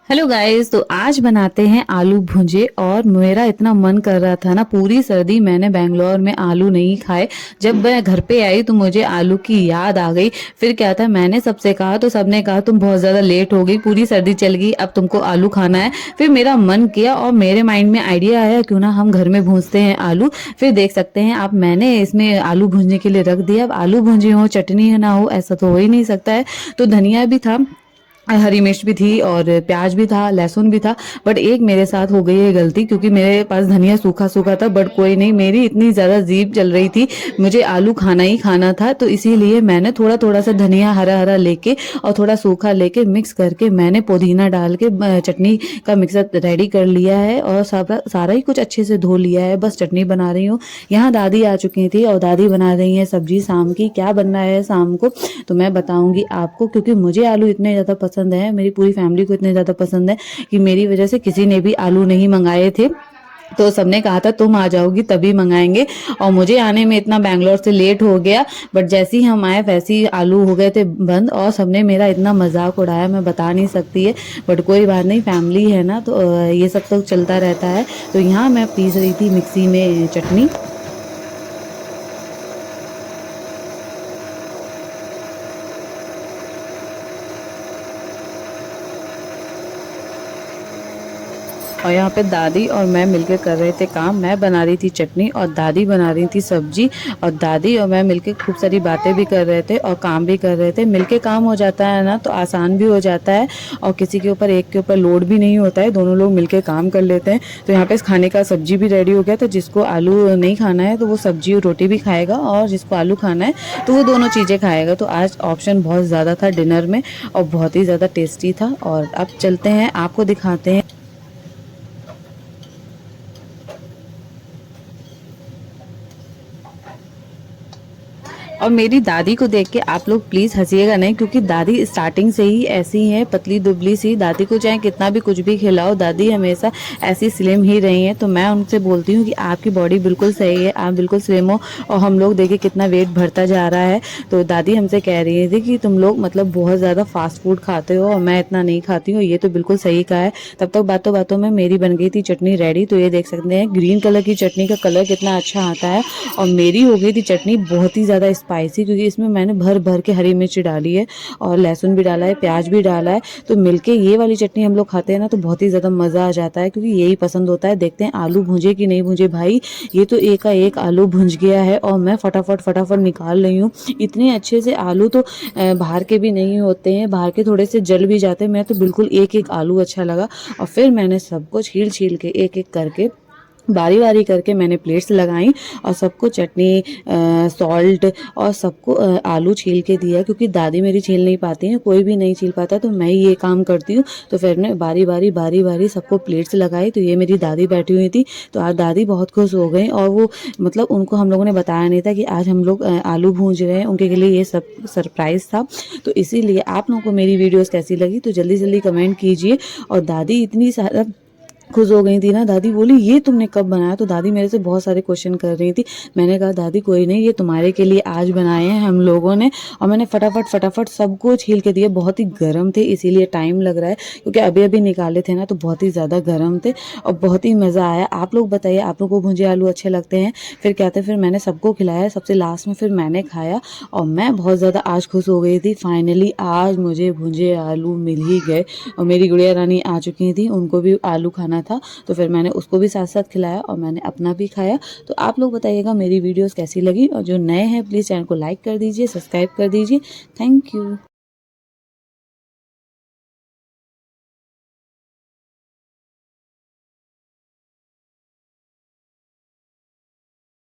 Hello guys. तो आज बनाते हैं आलू भुंजे। और मेरा इतना मन कर रहा था ना, पूरी सर्दी मैंने बेंगलोर में आलू नहीं खाए। जब मैं घर पे आई तो मुझे आलू की याद आ गई। फिर क्या था, मैंने सबसे कहा तो सबने कहा तुम बहुत ज़्यादा लेट हो गई, पूरी सर्दी चल गई, अब तुमको आलू खाना है। फिर मेरा मन किया और मेरे माइंड में आइडिया आया, क्यों ना हम घर में भूंजते हैं आलू। फिर देख सकते हैं आप, मैंने इसमें आलू भूंजने के लिए रख दिया। अब आलू भूंजे हो, चटनी ना हो, ऐसा तो हो ही नहीं सकता है। तो धनिया भी था, हरी मिर्च भी थी और प्याज भी था, लहसुन भी था। बट एक मेरे साथ हो गई है गलती, क्योंकि मेरे पास धनिया सूखा सूखा था। बट कोई नहीं, मेरी इतनी ज़्यादा जीभ चल रही थी, मुझे आलू खाना ही खाना था। तो इसीलिए मैंने थोड़ा थोड़ा सा धनिया हरा हरा लेके और थोड़ा सूखा लेके मिक्स करके मैंने पुदीना डाल के चटनी का मिक्सर रेडी कर लिया है। और सारा सारा ही कुछ अच्छे से धो लिया है, बस चटनी बना रही हूँ। यहाँ दादी आ चुकी थी और दादी बना रही है सब्जी शाम की। क्या बनना है शाम को तो मैं बताऊंगी आपको, क्योंकि मुझे आलू इतने ज़्यादा पसंद है, मेरी पूरी फैमिली को इतने ज़्यादा पसंद है कि मेरी वजह से किसी ने भी आलू नहीं मंगाए थे। तो सबने कहा था तुम आ जाओगी तभी मंगाएंगे, और मुझे आने में इतना बैंगलोर से लेट हो गया। बट जैसे ही हम आए वैसे ही आलू हो गए थे बंद, और सबने मेरा इतना मजाक उड़ाया, मैं बता नहीं सकती है। बट कोई बात नहीं, फैमिली है ना, तो ये सब तो चलता रहता है। तो यहाँ मैं पीस रही थी मिक्सी में चटनी। और यहाँ पे दादी और मैं मिलकर कर रहे थे काम। मैं बना रही थी चटनी और दादी बना रही थी सब्जी। और दादी और मैं मिलकर खूब सारी बातें भी कर रहे थे और काम भी कर रहे थे। मिलके काम हो जाता है ना तो आसान भी हो जाता है, और किसी के ऊपर एक के ऊपर लोड भी नहीं होता है, दोनों लोग मिलकर काम कर लेते हैं। तो यहाँ पे इस खाने का सब्जी भी रेडी हो गया। तो जिसको आलू नहीं खाना है तो वो सब्जी और रोटी भी खाएगा, और जिसको आलू खाना है तो वो दोनों चीज़ें खाएगा। तो आज ऑप्शन बहुत ज़्यादा था डिनर में, और बहुत ही ज़्यादा टेस्टी था। और अब चलते हैं, आपको दिखाते हैं। और मेरी दादी को देख के आप लोग प्लीज़ हंसिएगा नहीं, क्योंकि दादी स्टार्टिंग से ही ऐसी हैं, पतली दुबली सी। दादी को चाहे कितना भी कुछ भी खिलाओ, दादी हमेशा ऐसी स्लिम ही रही हैं। तो मैं उनसे बोलती हूँ कि आपकी बॉडी बिल्कुल सही है, आप बिल्कुल स्लिम हो। और हम लोग देखिए कितना वेट बढ़ता जा रहा है। तो दादी हमसे कह रही थी कि तुम लोग मतलब बहुत ज़्यादा फास्ट फूड खाते हो और मैं इतना नहीं खाती हूँ। ये तो बिल्कुल सही कहा है। तब तक बातों बातों में मेरी बन गई थी चटनी रेडी। तो ये देख सकते हैं ग्रीन कलर की चटनी का कलर कितना अच्छा आता है। और मेरी हो गई थी चटनी बहुत ही ज़्यादा स्पाइसी, क्योंकि इसमें मैंने भर भर के हरी मिर्च डाली है और लहसुन भी डाला है, प्याज भी डाला है। तो मिलके ये वाली चटनी हम लोग खाते हैं ना तो बहुत ही ज़्यादा मज़ा आ जाता है, क्योंकि यही पसंद होता है। देखते हैं आलू भुंजे कि नहीं भुंजे। भाई ये तो एक का एक आलू भुंज गया है, और मैं फटाफट फटाफट निकाल रही हूँ। इतने अच्छे से आलू तो बाहर के भी नहीं होते हैं, बाहर के थोड़े से जल भी जाते हैं। मैं तो बिल्कुल एक एक आलू अच्छा लगा। और फिर मैंने सबको छील छील के एक एक करके बारी बारी करके मैंने प्लेट्स लगाई, और सबको चटनी, सॉल्ट और सबको आलू छील के दिया। क्योंकि दादी मेरी छील नहीं पाती हैं, कोई भी नहीं छील पाता, तो मैं ही ये काम करती हूँ। तो फिर मैं बारी बारी सबको प्लेट्स लगाई। तो ये मेरी दादी बैठी हुई थी, तो आज दादी बहुत खुश हो गई। और वो मतलब उनको हम लोगों ने बताया नहीं था कि आज हम लोग आलू भूंज रहे हैं, उनके लिए ये सब सरप्राइज़ था। तो इसीलिए आप लोगों को मेरी वीडियोज़ कैसी लगी तो जल्दी जल्दी कमेंट कीजिए। और दादी इतनी सारा खुश हो गई थी ना, दादी बोली ये तुमने कब बनाया। तो दादी मेरे से बहुत सारे क्वेश्चन कर रही थी। मैंने कहा दादी कोई नहीं, ये तुम्हारे के लिए आज बनाए हैं हम लोगों ने। और मैंने फटाफट फटाफट सबको छील के दिए। बहुत ही गर्म थे इसीलिए टाइम लग रहा है, क्योंकि अभी अभी निकाले थे ना तो बहुत ही ज़्यादा गर्म थे। और बहुत ही मज़ा आया। आप लोग बताइए, आप लोग को भुंजे आलू अच्छे लगते हैं? फिर क्या थे, फिर मैंने सबको खिलाया, सबसे लास्ट में फिर मैंने खाया। और मैं बहुत ज़्यादा आज खुश हो गई थी। फाइनली आज मुझे भुंजे आलू मिल ही गए। और मेरी गुड़िया रानी आ चुकी थी, उनको भी आलू खाना था। तो फिर मैंने उसको भी साथ साथ खिलाया और मैंने अपना भी खाया। तो आप लोग बताइएगा मेरी वीडियोस कैसी लगी, और जो नए हैं प्लीज़ चैनल को लाइक कर दीजिए, सब्सक्राइब कर दीजिए। Thank you.